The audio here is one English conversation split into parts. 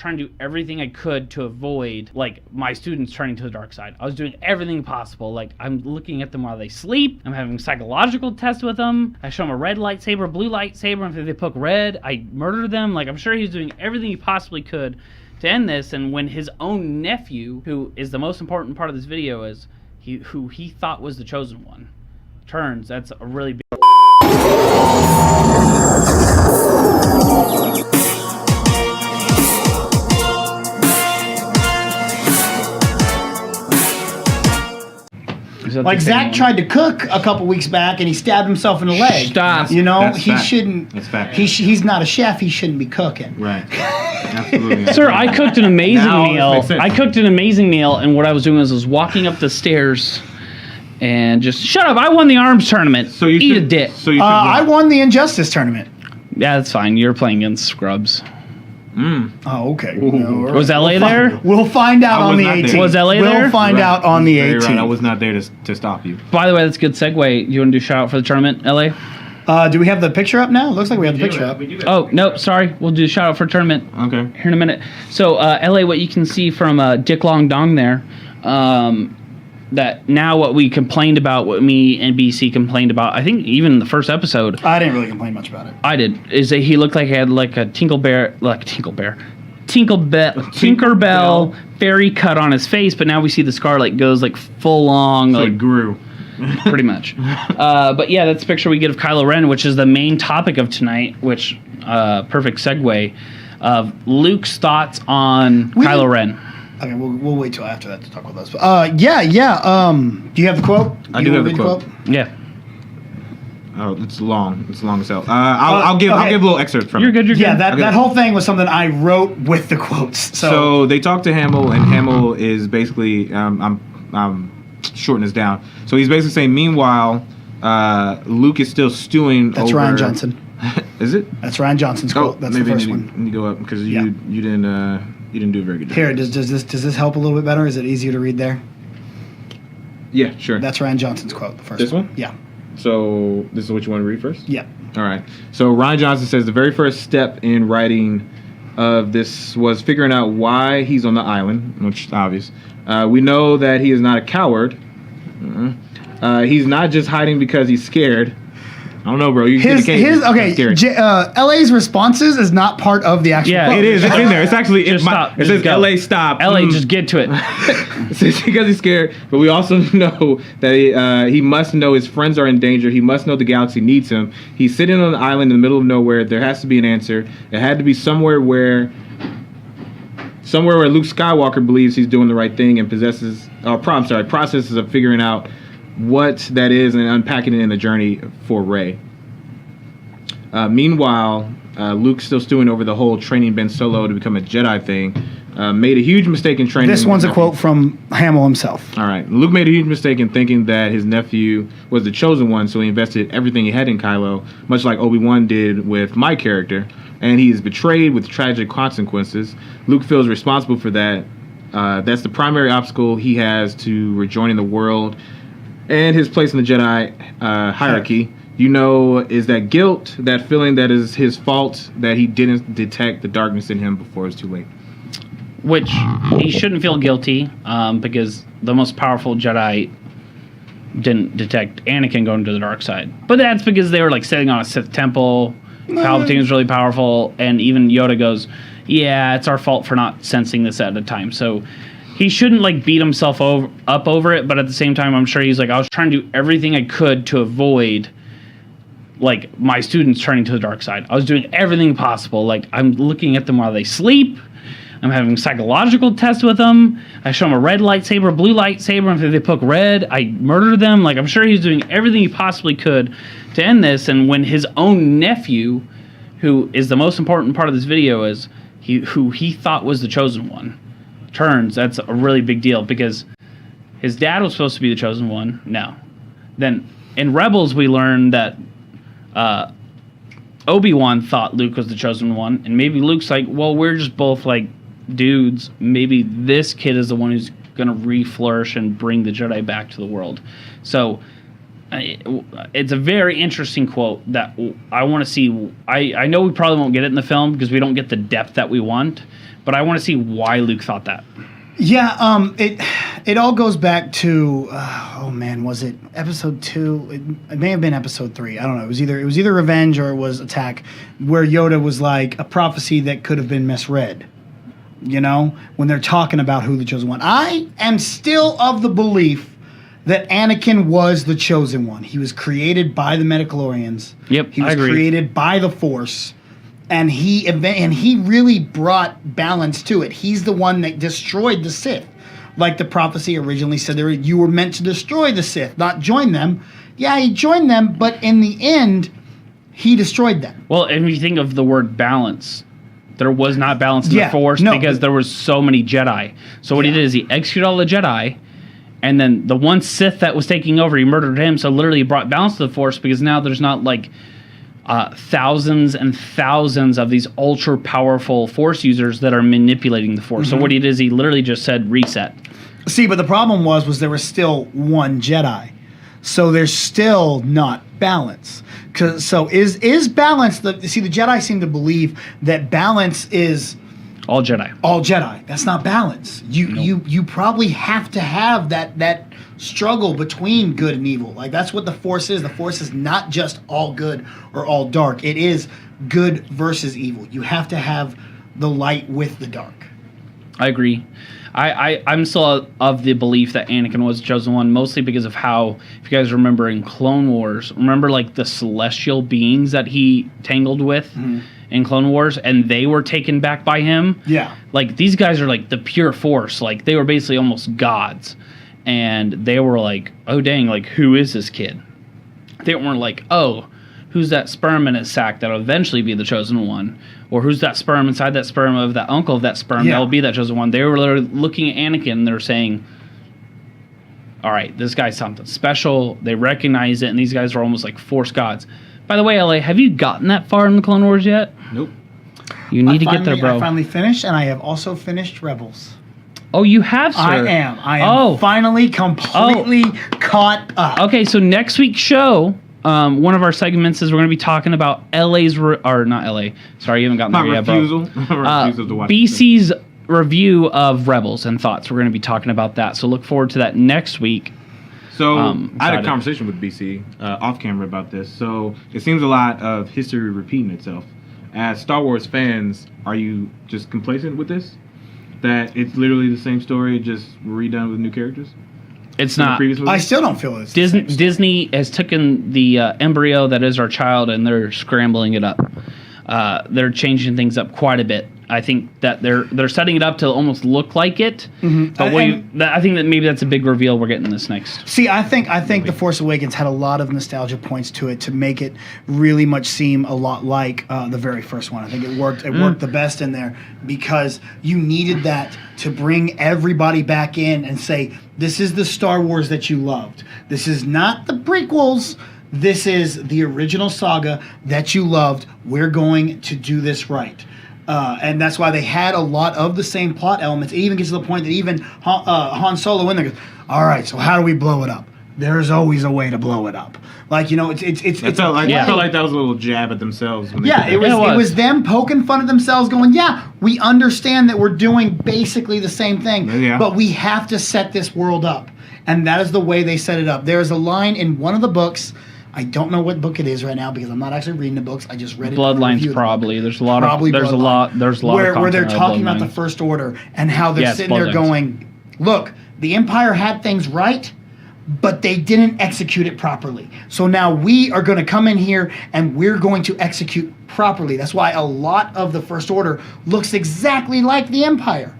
trying to do everything I could to avoid, like, my students turning to the dark side. I was doing everything possible. Like, I'm looking at them while they sleep. I'm having psychological tests with them. I show them a red lightsaber, blue lightsaber, and if they poke red, I murder them. Like, I'm sure he's doing everything he possibly could to end this. And when his own nephew, who is the most important part of this video, is who he thought was the chosen one, turns, that's a really big... Like Zach tried to cook a couple weeks back and he stabbed himself in the leg. Stop. You know, That's he fact. shouldn't. That's fact. He's not a chef. He shouldn't be cooking. Right. Absolutely. Sir, I cooked an amazing Now this meal. makes sense. I cooked an amazing meal, and what I was doing was I was walking up the stairs and just, shut up, I won the arms tournament. So you Eat should, a dick. So you should I won the Injustice tournament. Yeah, that's fine. You're playing against scrubs. Oh, okay. Was LA there? We'll find out I on was the not there. 18th. Was LA we'll there? find Right. out on the Very 18th. right. I was not there to stop you. By the way, that's a good segue. You want to do a shout out for the tournament, LA? Do we have the picture up now? Looks like we have the picture up. Oh, no, sorry. We'll do a shout out for tournament Okay. here in a minute. So, LA, what you can see from Dick Long Dong there, that now what we complained about, what me and BC complained about, I think even in the first episode, I didn't really complain much about it. I did, is that he looked like he had like a Tinkerbell fairy cut on his face, but now we see the scar like goes like full long, So like it grew. pretty much. But yeah, that's the picture we get of Kylo Ren, which is the main topic of tonight, which perfect segue of Luke's thoughts on Kylo Ren. Okay, we'll wait till after that to talk with us. But, yeah. Do you have the quote? I do have the quote. Yeah. Oh, it's long. It's long as hell. I'll give a little excerpt from You're it. good, you're Yeah, good. that whole thing was something I wrote with the quotes. So they talk to Hamill, and Hamill is basically I'm shorting this down. So he's basically saying, meanwhile, Luke is still stewing. That's over... Ryan Johnson. Is it? That's Ryan Johnson's quote. That's maybe the first I one. need to go up because Yeah. you didn't do a very good job. Here, does this help a little bit better? Is it easier to read there? Yeah, sure. That's Ryan Johnson's quote. The first This one? Yeah. So this is what you want to read first? Yeah. All right. So Ryan Johnson says the very first step in writing of this was figuring out why he's on the island, which is obvious. We know that he is not a coward. He's not just hiding because he's scared. I don't know, bro. You His LA's responses is not part of the actual Yeah, quote. It is. It's in there. It's actually Just stop. It Just says go. LA stop. LA, just get to it. It's because he's scared, but we also know that he must know his friends are in danger. He must know the galaxy needs him. He's sitting on an island in the middle of nowhere. There has to be an answer. It had to be somewhere where Luke Skywalker believes he's doing the right thing and processes of figuring out what that is and unpacking it in the journey for Rey. Meanwhile, Luke's still stewing over the whole training Ben Solo to become a Jedi thing. Made a huge mistake in training. This one's a quote from Hamill himself. All right. Luke made a huge mistake in thinking that his nephew was the chosen one, so he invested everything he had in Kylo, much like Obi-Wan did with my character, and he is betrayed with tragic consequences. Luke feels responsible for that. That's the primary obstacle he has to rejoining the world and his place in the Jedi hierarchy. You know, is that guilt, that feeling that is his fault, that he didn't detect the darkness in him before it's too late. Which he shouldn't feel guilty because the most powerful Jedi didn't detect Anakin going to the dark side. But that's because they were like sitting on a Sith temple. Palpatine was really powerful, and even Yoda goes, "Yeah, it's our fault for not sensing this at the time." So he shouldn't like beat himself up over it. But at the same time, I'm sure he's like, I was trying to do everything I could to avoid like my students turning to the dark side. I was doing everything possible. Like I'm looking at them while they sleep. I'm having psychological tests with them. I show them a red lightsaber, blue lightsaber, and if they poke red, I murder them. Like I'm sure he's doing everything he possibly could to end this. And when his own nephew, who is the most important part of this video, is who he thought was the chosen one, turns, that's a really big deal because his dad was supposed to be the chosen one. No. Then in Rebels, we learned that Obi-Wan thought Luke was the chosen one, and maybe Luke's like, well, we're just both like dudes. Maybe this kid is the one who's going to re-flourish and bring the Jedi back to the world. So it's a very interesting quote that I want to see. I know we probably won't get it in the film because we don't get the depth that we want, but I want to see why Luke thought that. Yeah, it all goes back to was it episode 2? It may have been episode 3. I don't know. It was either Revenge or it was Attack, where Yoda was like a prophecy that could have been misread. You know, when they're talking about who the Chosen One. I am still of the belief that Anakin was the Chosen One. He was created by the Metachlorians. Yep, he was I agree. created by the Force, and he really brought balance to it. He's the one that destroyed the Sith, like the prophecy originally said. You were meant to destroy the Sith, not join them. Yeah, he joined them, but in the end, he destroyed them. Well, if you think of the word balance, there was not balance in the Force because there was so many Jedi. So what he did is he executed all the Jedi. And then the one Sith that was taking over, he murdered him. So literally he brought balance to the Force because now there's not like thousands and thousands of these ultra powerful Force users that are manipulating the Force. So what he did is he literally just said reset. See, but the problem was there was still one Jedi. So there's still not balance. So is balance the Jedi seem to believe that balance is all Jedi. All Jedi. That's not balance. You probably have to have that struggle between good and evil. Like that's what the Force is. The Force is not just all good or all dark. It is good versus evil. You have to have the light with the dark. I agree. I'm still of the belief that Anakin was the Chosen One, mostly because of how, if you guys remember in Clone Wars, remember like the celestial beings that he tangled with in Clone Wars, and they were taken back by him? Yeah. Like, these guys are like the pure Force. Like, they were basically almost gods. And they were like, oh, dang, like, who is this kid? They weren't like, oh, who's that sperm in his sack that'll eventually be the Chosen One? Or who's that sperm inside that sperm of that uncle of that sperm that'll be that Chosen One? They were literally looking at Anakin and they're saying, all right, this guy's something special. They recognize it, and these guys are almost like Force gods. By the way, LA, have you gotten that far in the Clone Wars yet? Nope. You need to get there, bro. I finally finished, and I have also finished Rebels. Oh, you have, sir? I am finally completely caught up. Okay, so next week's show, one of our segments is we're going to be talking about LA's, or not LA, sorry, you haven't gotten there yet, bro. Refusal to watch BC's review of Rebels and thoughts. We're going to be talking about that, so look forward to that next week. So I had a conversation with BC off camera about this. So it seems a lot of history repeating itself. As Star Wars fans, are you just complacent with this? That it's literally the same story, just redone with new characters? It's not. I still don't feel it's Disney has taken the embryo that is our child, and they're scrambling it up. They're changing things up quite a bit. I think that they're setting it up to almost look like it. But I think that maybe that's a big reveal we're getting this next. See, I think The Force Awakens had a lot of nostalgia points to it to make it really much seem a lot like the very first one. I think it worked. It worked the best in there because you needed that to bring everybody back in and say, this is the Star Wars that you loved. This is not the prequels. This is the original saga that you loved. We're going to do this right. And that's why they had a lot of the same plot elements. It even gets to the point that even Han Solo in there goes, all right, so how do we blow it up? There's always a way to blow it up. Like, you know, I felt like that was a little jab at themselves. When it was them poking fun at themselves going, yeah, we understand that we're doing basically the same thing, but we have to set this world up. And that is the way they set it up. There is a line in one of the books. I don't know what book it is right now because I'm not actually reading the books. I just read it. Bloodlines probably. There's a lot of where they're talking about the First Order and how they're sitting there going, look, the Empire had things right, but they didn't execute it properly. So now we are going to come in here and we're going to execute properly. That's why a lot of the First Order looks exactly like the Empire,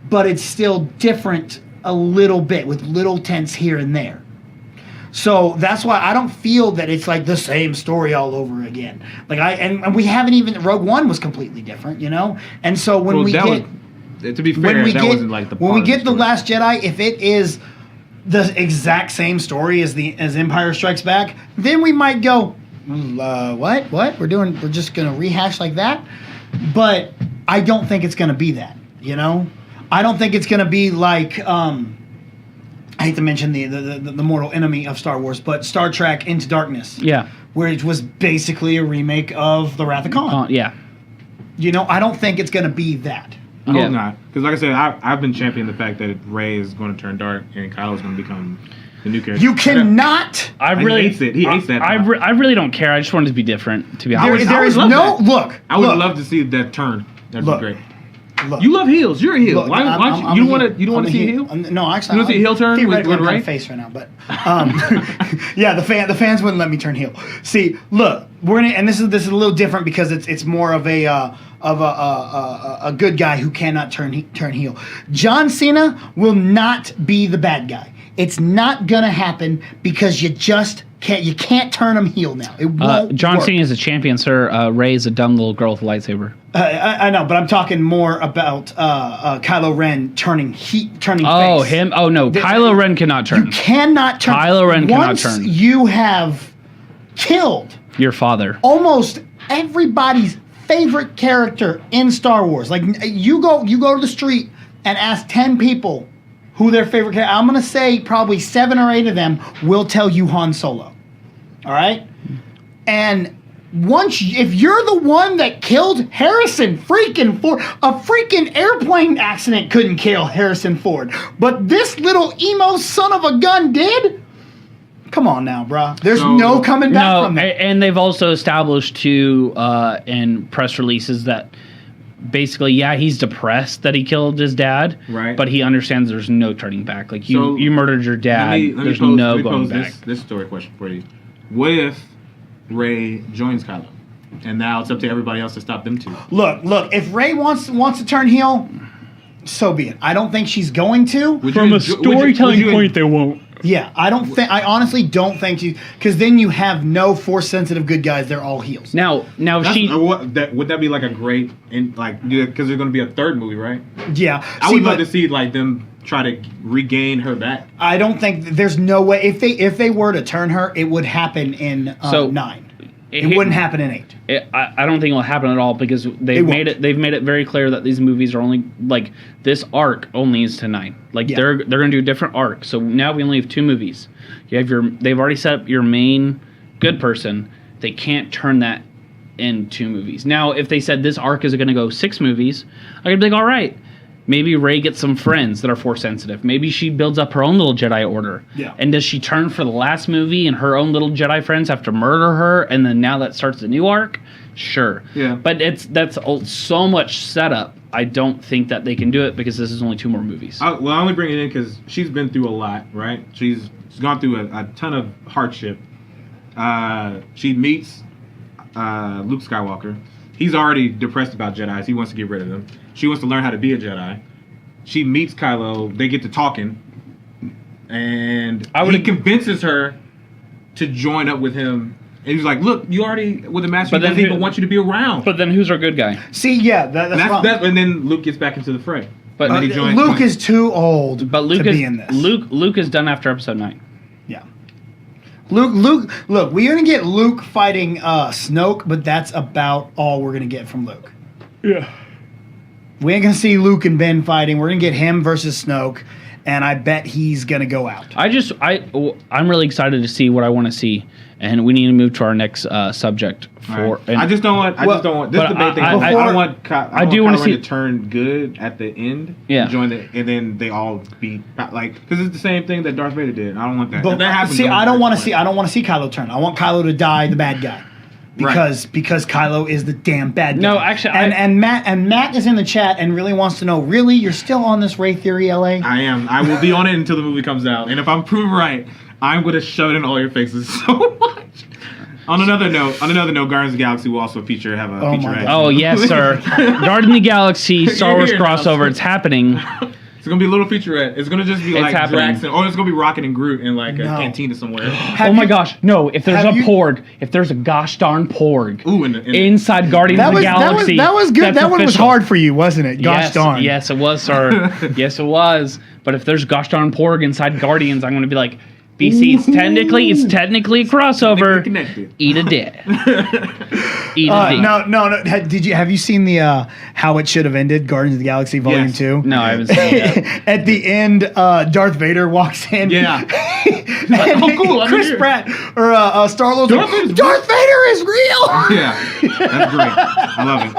but it's still different a little bit with little tints here and there. So that's why I don't feel that it's like the same story all over again. Like and we haven't even Rogue One was completely different, you know. And so when we get The Last Jedi, if it is the exact same story as Empire Strikes Back, then we might go, what? We're just gonna rehash like that. But I don't think it's gonna be that, you know. I don't think it's gonna be like I hate to mention the mortal enemy of Star Wars, but Star Trek Into Darkness. Yeah. Where it was basically a remake of The Wrath of Khan. Yeah. You know, I don't think it's going to be that. I hope not. Because like I said, I've been championing the fact that Rey is going to turn dark and Kylo is going to become the new character. You cannot... I really he hates it. He hates that. I really don't care. I just want it to be different, to be honest. There is no... Look. I would love to see that turn. That'd be great. Look, you love heels. You're a heel. Look, why you don't want to see a heel? No, actually, you want to see a heel turn with Rey? Face right now, but yeah, the fans wouldn't let me turn heel. See, look, we're gonna, and this is a little different because it's more of a good guy who cannot turn heel. John Cena will not be the bad guy. It's not gonna happen because you just can't. You can't turn him heel now. It won't. John work. Cena is a champion, sir. Rey is a dumb little girl with a lightsaber. I know, but I'm talking more about Kylo Ren turning face. Oh, him? Oh no, Kylo Ren cannot turn. You cannot turn. Kylo Ren cannot Once turn. you have killed Your father. almost everybody's favorite character in Star Wars. Like you go to the street and ask 10 people who their favorite character. I'm gonna say probably 7 or 8 of them will tell you Han Solo. All right, and if you're the one that killed Harrison freaking Ford, a freaking airplane accident couldn't kill Harrison Ford, but this little emo son of a gun did. Come on now, bruh. There's no coming back from that. And they've also established too in press releases that basically, yeah, he's depressed that he killed his dad, right? But he understands there's no turning back. Like you murdered your dad. There's no going back. This story question for you: what if Rey joins Kylo, and now it's up to everybody else to stop them two? Look. If Rey wants to turn heel, so be it. I don't think she's going to. From a storytelling point, they won't. Yeah, I honestly don't think you, because then you have no force sensitive good guys. They're all heels. Now would that be like a great because there's going to be a third movie, right? Yeah, I would love to see like them try to regain her back. I don't think there's no way if they were to turn her, it would happen in 9. It wouldn't happen in 8. I don't think it will happen at all because they've made it very clear that these movies are only like this arc only is to 9. Like they're going to do a different arc. So now we only have 2 movies. You have they've already set up your main good person. They can't turn that in 2 movies. Now if they said this arc is going to go 6 movies, I could be like, all right. Maybe Rey gets some friends that are force sensitive. Maybe she builds up her own little Jedi Order. Yeah. And does she turn for the last movie and her own little Jedi friends have to murder her and then now that starts the new arc? Sure. Yeah. But that's so much setup. I don't think that they can do it because this is only 2 more movies. I only bring it in because she's been through a lot, right? She's gone through a ton of hardship. She meets Luke Skywalker. He's already depressed about Jedis. He wants to get rid of them. She wants to learn how to be a Jedi. She meets Kylo. They get to talking. And he convinces her to join up with him. And he's like, look, you already with the Master, he doesn't even want you to be around. But then who's our good guy? See, yeah, that's wrong. And then Luke gets back into the fray. But Luke is too old to be in this. Luke is done after episode 9. Yeah. Luke, look, we're going to get Luke fighting Snoke, but that's about all we're going to get from Luke. Yeah. We ain't going to see Luke and Ben fighting. We're going to get him versus Snoke, and I bet he's going to go out. I'm really excited to see what I want to see, and we need to move to our next subject. I just don't want. This is the main thing. I want Kylo Ren to turn good at the end. Yeah. And then they all be like, because it's the same thing that Darth Vader did. I don't want that. But if that happens, see, I don't want to see Kylo turn. I want Kylo to die, the bad guy. Because Kylo is the damn bad guy. No, actually, and Matt is in the chat and really wants to know. Really, you're still on this Rey theory, LA? I am. I will be on it until the movie comes out, and if I'm proven right, I'm going to shove it in all your faces so much. On another note, Guardians of the Galaxy will also have a featurette. Oh yes, sir. Guardians of the Galaxy Star Wars crossover. It's happening. It's gonna be a little featurette. It's gonna just be like Drax, or it's gonna be Rocket and Groot in like a cantina somewhere. Oh my gosh, no! If there's a gosh darn porg inside Guardians of the Galaxy, that was good. That one was hard for you, wasn't it? Gosh darn. Yes, it was, sir. Yes, it was. But if there's gosh darn porg inside Guardians, I'm gonna be like, BC, it's technically a crossover. Connected. Eat a dick. Eat a dick. No. Have you seen the How It Should Have Ended? Guardians of the Galaxy Volume Yes. 2. No, I haven't seen it yet. At the end, Darth Vader walks in. Yeah. And oh, cool. I'm Chris here. Pratt or Star-Lord's Darth like, Vader's Darth Vader is real. Yeah. That's great. I love it.